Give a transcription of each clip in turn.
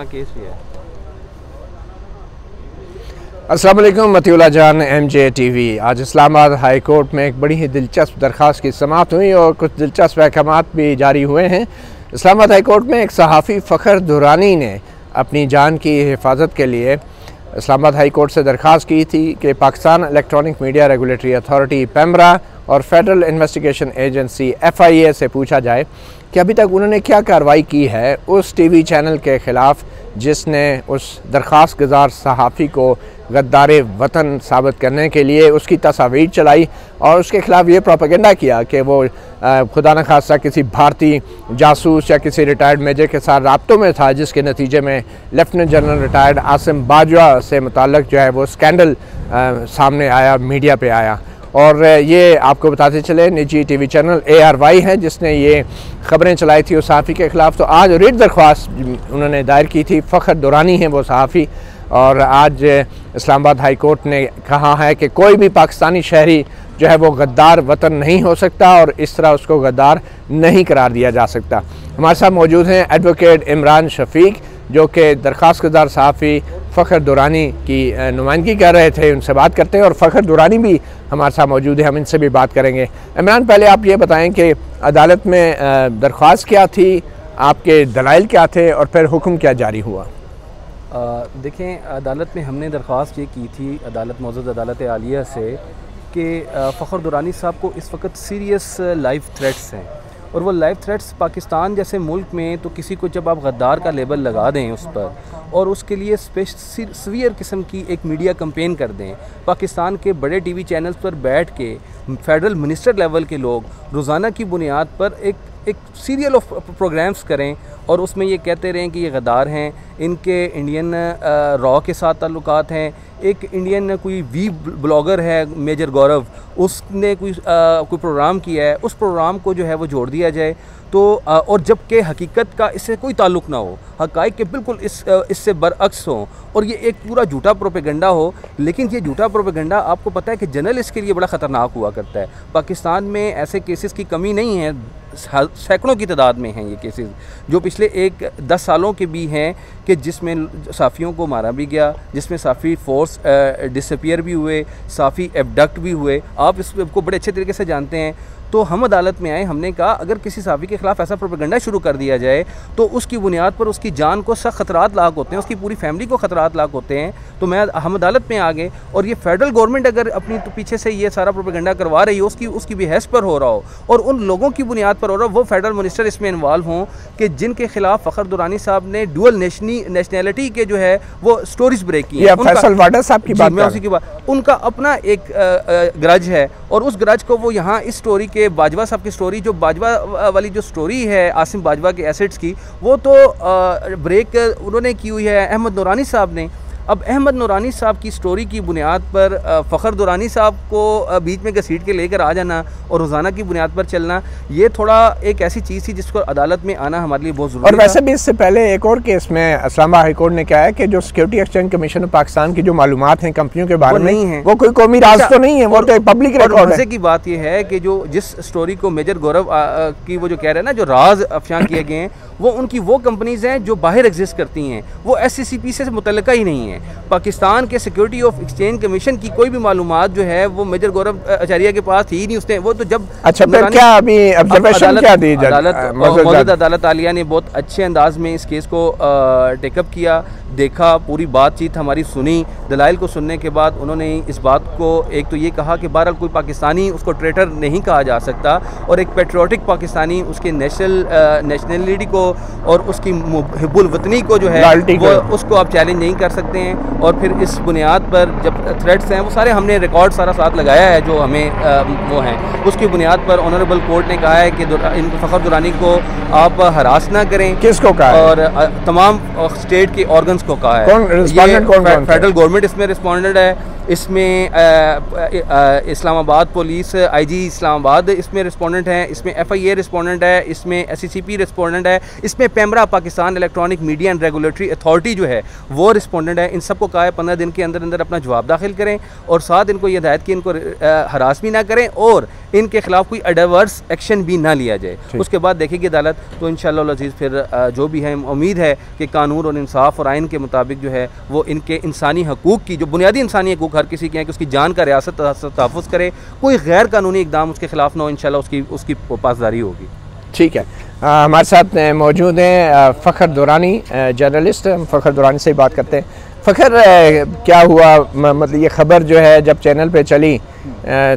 Case भी है। अस्सलाम वालेकुम, मतिउल्लाह जान, MJ TV। आज इस्लामाबाद हाई कोर्ट में एक बड़ी ही दिलचस्प दरख्वास्त की समाअत हुई और कुछ दिलचस्प अहकामात भी जारी हुए हैं। इस्लामाबाद हाई कोर्ट में एक सहाफ़ी फ़खर दुरानी ने अपनी जान की हिफाजत के लिए इस्लामाबाद हाई कोर्ट से दरख्वास्त की थी कि Pakistan electronic media regulatory authority PEMRA और फेडरल इन्वेस्टिगेशन एजेंसी FIA से पूछा जाए कि अभी तक उन्होंने क्या कार्रवाई की है उस TV चैनल के ख़िलाफ़ जिसने उस दरख्वास्त गुज़ार सहाफ़ी को गद्दार वतन साबित करने के लिए उसकी तस्वीर चलाई और उसके ख़िलाफ़ ये प्रोपेगेंडा किया कि वो खुदा न खास्ता किसी भारतीय जासूस या किसी रिटायर्ड मेजर के साथ राब्तों में था, जिसके नतीजे में lieutenant general retired Asim Bajwa से मुताल्लिक़ जो है वो स्कैंडल सामने आया, मीडिया पे आया। और ये आपको बताते चले निजी TV चैनल ARY है जिसने ये ख़बरें चलाई थी उस सहाफ़ी के ख़िलाफ़। तो आज रिट दरख्वास्त उन्होंने दायर की थी। फ़खर दुरानी है वो सहाफ़ी, और आज इस्लामाबाद हाई कोर्ट ने कहा है कि कोई भी पाकिस्तानी शहरी जो है वो गद्दार वतन नहीं हो सकता और इस तरह उसको गद्दार नहीं करार दिया जा सकता। हमारे साथ मौजूद हैं एडवोकेट इमरान शफीक जो कि दरख्वास्त गुज़ार सहाफ़ी फ़खर दुरानी की नुमाइंदगी कर रहे थे। उनसे बात करते हैं और फ़खर दुरानी भी हमारे साथ मौजूद है, हम इनसे भी बात करेंगे। इमरान, पहले आप ये बताएं कि अदालत में दरख्वास्त क्या थी, आपके दलाइल क्या थे और फिर हुक्म क्या जारी हुआ? देखें, अदालत में हमने दरख्वास्त ये की थी मौजूद अदालत आलिया से कि फ़खर दुरानी साहब को इस वक्त सीरियस लाइफ थ्रेट्स हैं, और वो लाइफ थ्रेट्स पाकिस्तान जैसे मुल्क में तो किसी को जब आप गद्दार का लेबल लगा दें उस पर और उसके लिए सीवियर किस्म की एक मीडिया कैंपेन कर दें, पाकिस्तान के बड़े TV चैनल्स पर बैठ के फेडरल मिनिस्टर लेवल के लोग रोज़ाना की बुनियाद पर एक सीरियल ऑफ प्रोग्राम्स करें और उसमें ये कहते रहें कि ये गद्दार हैं, इनके इंडियन रॉ के साथ ताल्लुकात हैं, एक इंडियन कोई ब्लॉगर है मेजर गौरव, उसने कोई प्रोग्राम किया है, उस प्रोग्राम को जो है वो जोड़ दिया जाए तो और जबकि हकीकत का इससे कोई ताल्लुक़ ना हो, हक़ाइक़ के बिल्कुल इससे बरअक्स हो और ये एक पूरा झूठा प्रोपेगेंडा हो। लेकिन ये झूठा प्रोपेगेंडा आपको पता है कि जर्नलिस्ट के लिए बड़ा ख़तरनाक हुआ करता है। पाकिस्तान में ऐसे केसेस की कमी नहीं है, सैकड़ों की तादाद में हैं ये केसेस जो पिछले 10 सालों के भी हैं कि जिसमें सहाफ़ियों को मारा भी गया, जिसमें सहाफ़ी फोर्स डिसअपीयर भी हुए, सहाफ़ी एबडक्ट भी हुए। आप इसको बड़े अच्छे तरीके से जानते हैं। तो हम अदालत में आए, हमने कहा अगर किसी सहाफ़ी के ख़िलाफ़ ऐसा प्रोपेगेंडा शुरू कर दिया जाए तो उसकी बुनियाद पर उसकी जान को सख्त ख़तरात लाक होते हैं, उसकी पूरी फैमिली को ख़तरात लाक होते हैं। तो हम अदालत में आ गए और ये फेडरल गवर्नमेंट अगर अपनी तो पीछे से ये सारा प्रोपेगेंडा करवा रही हो, उसकी बेहस पर हो रहा हो और उन लोगों की बुनियाद पर हो रहा हो, वो फेडरल मिनिस्टर इसमें इन्वॉल्व हों कि जिनके खिलाफ फ़खर दुरानी साहब ने डुअल नेशनैलिटी के जो है वो स्टोरीज ब्रेक की है। फैसल वाडा साहब की बात, मैं उसी की बात, उनका अपना एक ग्रज है और उस ग्रज को वो यहाँ इस स्टोरी के बाजवा साहब की स्टोरी, जो बाजवा वाली जो स्टोरी है आसिम बाजवा के एसेट्स की, वो तो ब्रेक उन्होंने की हुई है अहमद नूरानी साहब ने। अब अहमद नूरानी साहब की स्टोरी की बुनियाद पर फ़खर दुरानी साहब को बीच में घसीट के लेकर आ जाना और रोज़ाना की बुनियाद पर चलना, ये थोड़ा एक ऐसी चीज़ थी जिसको अदालत में आना हमारे लिए बहुत ज़रूरी और वैसे भी इससे पहले एक और केस में इस्लामाबाद हाई कोर्ट ने कहा है कि जो security exchange commission of Pakistan की जो मालूमात हैं कंपनियों के बारे में नहीं है, वो कोई कौमी राज तो नहीं है, वो तो पब्लिक रिकॉर्ड है। की बात यह है कि जो जिस स्टोरी को मेजर गौरव की वो जो कह रहे हैं ना, जो राज अफशां किए गए हैं, वो उनकी वो कंपनीज़ हैं जो बाहर एग्जिस्ट करती हैं, वो SCCP से मुतल्लिका ही नहीं है। पाकिस्तान के सिक्योरिटी ऑफ एक्सचेंज कमीशन की कोई भी मालूमात जो है वो मेजर गौरव आचार्य के पास थी नहीं, उसने वो तो जब क्या अभी ऑब्जर्वेशन क्या दी मौजूद अदालत आलिया ने बहुत अच्छे अंदाज में इस केस को टेकअप किया, देखा, पूरी बातचीत हमारी सुनी। दलाइल को सुनने के बाद उन्होंने इस बात को एक तो ये कहा कि बहरहाल कोई पाकिस्तानी उसको ट्रेटर नहीं कहा जा सकता और एक पेट्रियोटिक पाकिस्तानी उसके नेशनलिटी को और उसकी हिब्बुल वतनी को जो है वो उसको आप चैलेंज नहीं कर सकते हैं। और फिर इस बुनियाद पर जब थ्रेट्स हैं वो सारे हमने रिकॉर्ड सारा साथ लगाया है जो हमें वो हैं, उसकी बुनियाद पर ऑनरेबल कोर्ट ने कहा है कि इनको फ़खर दुरानी को आप हरास ना करें। किसको कहा? और तमाम स्टेट के ऑर्गन्स को कहा है। फेडरल गवर्नमेंट इसमें रिस्पॉन्डेड है इसमें इस्लामाबाद पुलिस, आईजी इस्लामाबाद इसमें रिस्पोंडेंट हैं, इसमें FIA रिस्पोंडेंट है, इसमें SCCP रिस्पोंडेंट है, इसमें PEMRA Pakistan electronic media and regulatory authority जो है वो रिस्पोंडेंट है। इन सबको कहा है 15 दिन के अंदर अंदर अपना जवाब दाखिल करें और साथ इनको ये हिदायत की इनको हरास भी ना करें और इनके खिलाफ कोई एडवर्स एक्शन भी ना लिया जाए। उसके बाद देखेगी अदालत, तो इंशाअल्लाह अज़ीज़ फिर जो भी है उम्मीद है कि कानून और इंसाफ और आइन के मुताबिक जो है वो इनके इंसानी हकूक़ की, जो बुनियादी इंसानी हकूक़ हर किसी के हैं कि उसकी जान का रियासत तहफ़्फ़ुज़ करे, कोई गैर कानूनी इक़दाम उसके ख़िलाफ़ ना हो, इंशाअल्लाह उसकी पासदारी होगी। ठीक है, हमारे साथ मौजूद हैं फ़खर दुरानी, जर्नलिस्ट। हम फ़खर दुरानी से ही बात करते हैं। फ़खर, क्या हुआ, मतलब ये ख़बर जो है जब चैनल पे चली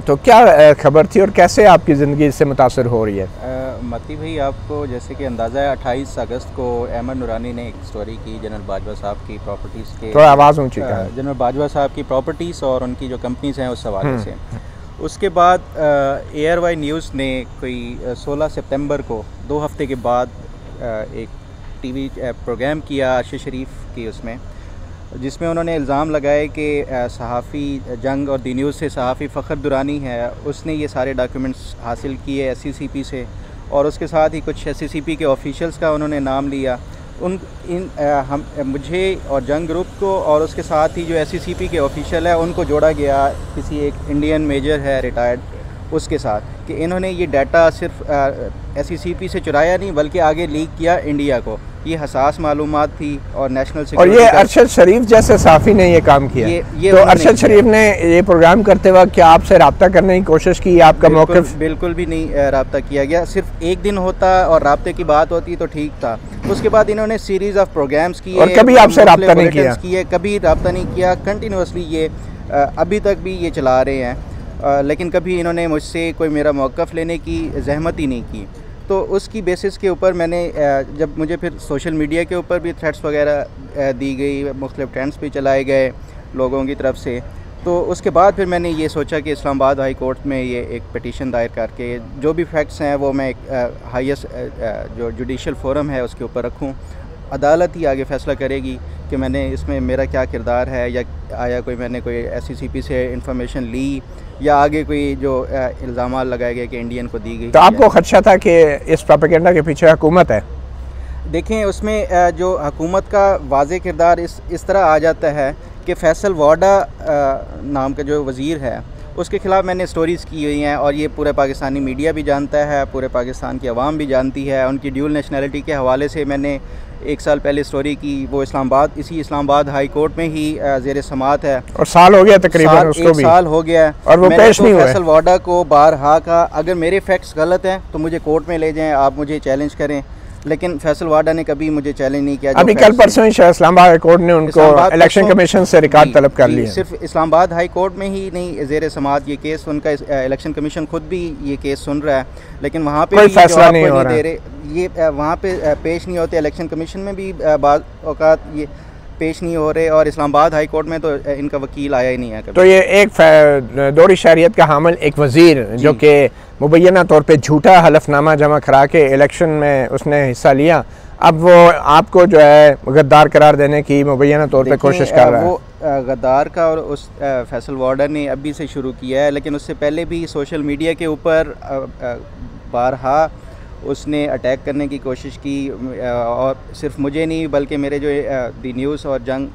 तो क्या ख़बर थी और कैसे आपकी ज़िंदगी इससे मुतासर हो रही है? मती भाई, आपको जैसे कि अंदाज़ा है 28 अगस्त को अहमद नूरानी ने एक स्टोरी की जनरल बाजवा साहब की प्रॉपर्टीज़ के, थोड़ा आवाज़ ऊँची का, जनरल बाजवा साहब की प्रॉपर्टीज़ और उनकी जो कंपनीज़ हैं उस हवाले से। उसके बाद ARY न्यूज़ ने कोई 16 सितंबर को 2 हफ्ते के बाद एक TV प्रोग्राम किया अर्शद शरीफ की, उसमें जिसमें उन्होंने इल्ज़ाम लगाए कि सहाफ़ी जंग और दी न्यूज़ से सहाफ़ी फ़खर दुरानी है, उसने ये सारे डॉक्यूमेंट्स हासिल किए SCCP से और उसके साथ ही कुछ SCCP के ऑफिशियल्स का उन्होंने नाम लिया। मुझे और जंग ग्रुप को और उसके साथ ही जो SCCP के ऑफिशियल है उनको जोड़ा गया किसी एक इंडियन मेजर है रिटायर्ड, उसके साथ, कि इन्होंने ये डाटा सिर्फ SCCP से चुराया नहीं बल्कि आगे लीक किया इंडिया को। ये हसास मालूमात थी और नेशनल सिक्योरिटी, और ये अरशद शरीफ जैसे साफ़ी ने ये काम किया। ये तो अरशद शरीफ ने ये प्रोग्राम करते वक्त क्या आपसे रब्ता करने की कोशिश की? आपका मौक़िफ़? बिल्कुल भी नहीं रब्ता किया गया। सिर्फ एक दिन होता और रब्ते की बात होती तो ठीक था। उसके बाद इन्होंने सीरीज़ ऑफ प्रोग्राम्स किए और कभी आपसे रब्ता नहीं किया? कभी रब्ता नहीं किया। कंटिन्यूसली ये अभी तक भी ये चला रहे हैं, लेकिन कभी इन्होंने मुझसे कोई मेरा मौक़िफ़ लेने की ज़हमत ही नहीं की। तो उसकी बेसिस के ऊपर मैंने, जब मुझे फिर सोशल मीडिया के ऊपर भी थ्रेट्स वगैरह दी गई, मुख्तलिफ ट्रेंड्स भी चलाए गए लोगों की तरफ से, तो उसके बाद फिर मैंने ये सोचा कि इस्लामाबाद हाई कोर्ट में ये एक पिटीशन दायर करके जो भी फैक्ट्स हैं वो मैं एक हाईएस्ट जो जुडिशल फोरम है उसके ऊपर रखूं। अदालत ही आगे फ़ैसला करेगी कि मैंने इसमें मेरा क्या किरदार है, या आया मैंने कोई SCCP से इंफॉर्मेशन ली, या आगे कोई जो इल्ज़ाम लगाए गए कि इंडियन को दी गई। तो आपको ख़दशा था कि इस प्रोपेगेंडा के पीछे हुकूमत है? देखें, उसमें जो हुकूमत का वाज़े किरदार इस तरह आ जाता है कि फैसल वाडा नाम का जो वज़ीर है उसके ख़िलाफ़ मैंने स्टोरीज़ की हुई हैं और ये पूरे पाकिस्तानी मीडिया भी जानता है, पूरे पाकिस्तान की आवाम भी जानती है। उनकी ड्यूल नेशनलिटी के हवाले से मैंने 1 साल पहले स्टोरी की, वो इसी इस्लामाबाद हाई कोर्ट में ही ज़ेर समात है और साल हो गया तकरीबन, उसको भी 1 साल हो गया और वो पेश नहीं हुआ। फैसल वाडा को बारहा का, अगर मेरे फैक्ट्स गलत हैं तो मुझे कोर्ट में ले जाएं, आप मुझे चैलेंज करें, लेकिन फैसल वाडा ने कभी मुझे चैलेंज नहीं किया। अभी कल परसों इस्लामाबाद हाई कोर्ट ने उनको इलेक्शन कमीशन से रिकॉर्ड तलब कर लिया। सिर्फ इस्लामाबाद हाई कोर्ट में ही नहीं, ज़ेर समात ये केस उनका, इलेक्शन कमीशन खुद भी ये केस सुन रहा है, लेकिन वहाँ पे कोई फैसला नहीं हो रहा, ये वहाँ पे पेश नहीं होते। इलेक्शन कमीशन में भी बाज़ औक़ात ये पेश नहीं हो रहे और इस्लामाबाद हाई कोर्ट में तो इनका वकील आया ही नहीं है कभी। तो ये एक दोहरी शरीयत का हामिल एक वज़ीर जो कि मुबैना तौर पे झूठा हलफनामा जमा करा के इलेक्शन में उसने हिस्सा लिया, अब वो आपको जो है गद्दार करार देने की मुबैना तौर पे कोशिश कर रहा है। वो गद्दार का और उस फैसल वाडा ने अभी से शुरू किया है, लेकिन उससे पहले भी सोशल मीडिया के ऊपर बारहा उसने अटैक करने की कोशिश की, और सिर्फ मुझे नहीं बल्कि मेरे जो दी न्यूज़ और जंग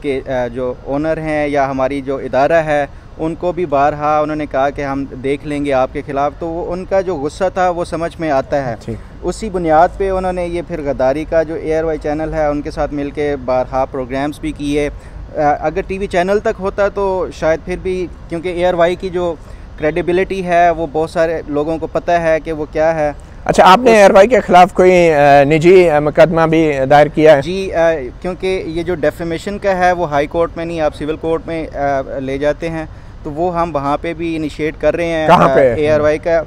के जो ओनर हैं या हमारी जो इदारा है उनको भी बारहा उन्होंने कहा कि हम देख लेंगे आपके ख़िलाफ़। तो वो उनका जो गुस्सा था वो समझ में आता है। उसी बुनियाद पे उन्होंने ये फिर गद्दारी का जो ARY चैनल है उनके साथ मिल के बारहा प्रोग्राम्स भी किए। अगर TV चैनल तक होता तो शायद फिर भी, क्योंकि ARY की जो क्रेडिबिलिटी है वो बहुत सारे लोगों को पता है कि वो क्या है। अच्छा, आपने ARY के ख़िलाफ़ कोई निजी मुकदमा भी दायर किया है? जी, क्योंकि ये जो डेफेमेशन का है वो हाई कोर्ट में नहीं, आप सिविल कोर्ट में ले जाते हैं, तो वो हम वहाँ पे भी इनिशिएट कर रहे हैं। कहाँ पे? ARY का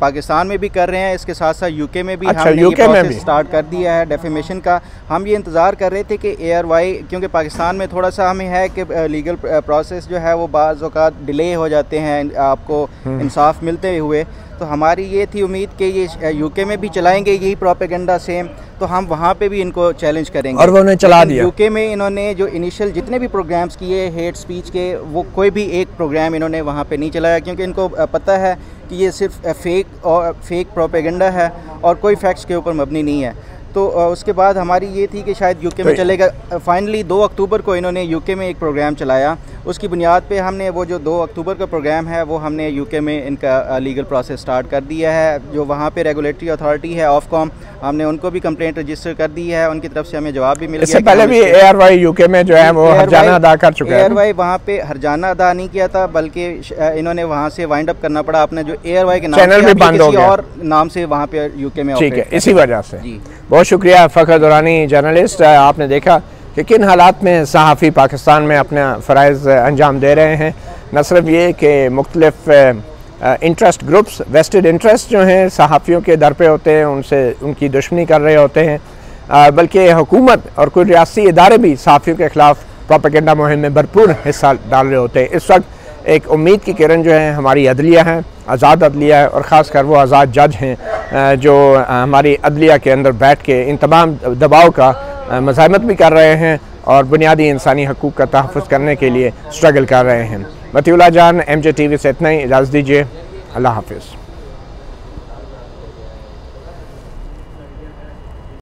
पाकिस्तान में भी कर रहे हैं, इसके साथ साथ UK में भी। अच्छा, हमने UK ये में प्रोसेस स्टार्ट कर दिया है डेफेमेशन का। हम ये इंतज़ार कर रहे थे कि ARY, क्योंकि पाकिस्तान में थोड़ा सा हमें है कि लीगल प्रोसेस जो है वो बाज़ औक़ात डिले हो जाते हैं आपको इंसाफ मिलते हुए, तो हमारी ये थी उम्मीद कि ये यूके में भी चलाएंगे यही प्रोपेगेंडा सेम, तो हम वहाँ पे भी इनको चैलेंज करेंगे। और वो उन्हें चला दिया। यूके में इन्होंने जो इनिशियल जितने भी प्रोग्राम्स किए हेट स्पीच के, वो कोई भी एक प्रोग्राम इन्होंने वहाँ पे नहीं चलाया, क्योंकि इनको पता है कि ये सिर्फ फेक प्रोपेगेंडा है और कोई फैक्ट्स के ऊपर मबनी नहीं है। तो उसके बाद हमारी ये थी कि शायद यूके में चलेगा। फाइनली 2 अक्टूबर को इन्होंने यूके में एक प्रोग्राम चलाया, उसकी बुनियाद पे हमने वो जो 2 अक्टूबर का प्रोग्राम है वो हमने यूके में इनका लीगल प्रोसेस स्टार्ट कर दिया है। जो वहाँ पे रेगुलेटरी अथॉरिटी है ऑफकॉम, हमने उनको भी कंप्लेंट रजिस्टर कर दी है, उनकी तरफ से हमें जवाब भी मिल गया। इससे पहले भी ARY यूके में जो है वो हर्जाना अदा कर चुका है। ARY वहाँ पे हर्जाना अदा नहीं किया था, बल्कि इन्होंने वहाँ से वाइंड अप करना पड़ा, अपने जो ARY के नाम चैनल भी बंद हो गया और नाम से वहाँ पे यूके में। ठीक है, इसी वजह से। जी बहुत शुक्रिया फ़खर दुरानी जर्नलिस्ट। आपने देखा कि किन हालात में सहाफ़ी पाकिस्तान में अपना फ़राइज़ अंजाम दे रहे हैं। न सिर्फ ये कि मुख्तलिफ़ इंटरेस्ट ग्रुप्स, वेस्टेड इंटरेस्ट जो हैं सहाफ़ियों के दर पे होते हैं, उनसे उनकी दुश्मनी कर रहे होते हैं, बल्कि हुकूमत और कोई रियासी इदारे भी सहाफ़ियों के ख़िलाफ़ प्रोपेगेंडा मुहिम में भरपूर हिस्सा डाल रहे होते हैं। इस वक्त एक उम्मीद की किरण जो है हमारी अदलिया है, आज़ाद अदलिया है, और ख़ास कर वो आज़ाद जज हैं जो हमारी अदलिया के अंदर बैठ के इन तमाम दबाव का मज़ाहमत भी कर रहे हैं और बुनियादी इंसानी हकूक़ का तहफ़्फ़ुज़ करने के लिए स्ट्रगल कर रहे हैं। मतीउल्लाह जान, MJ TV से इतना ही, इजाज़त दीजिए। अल्लाह हाफ़िज़।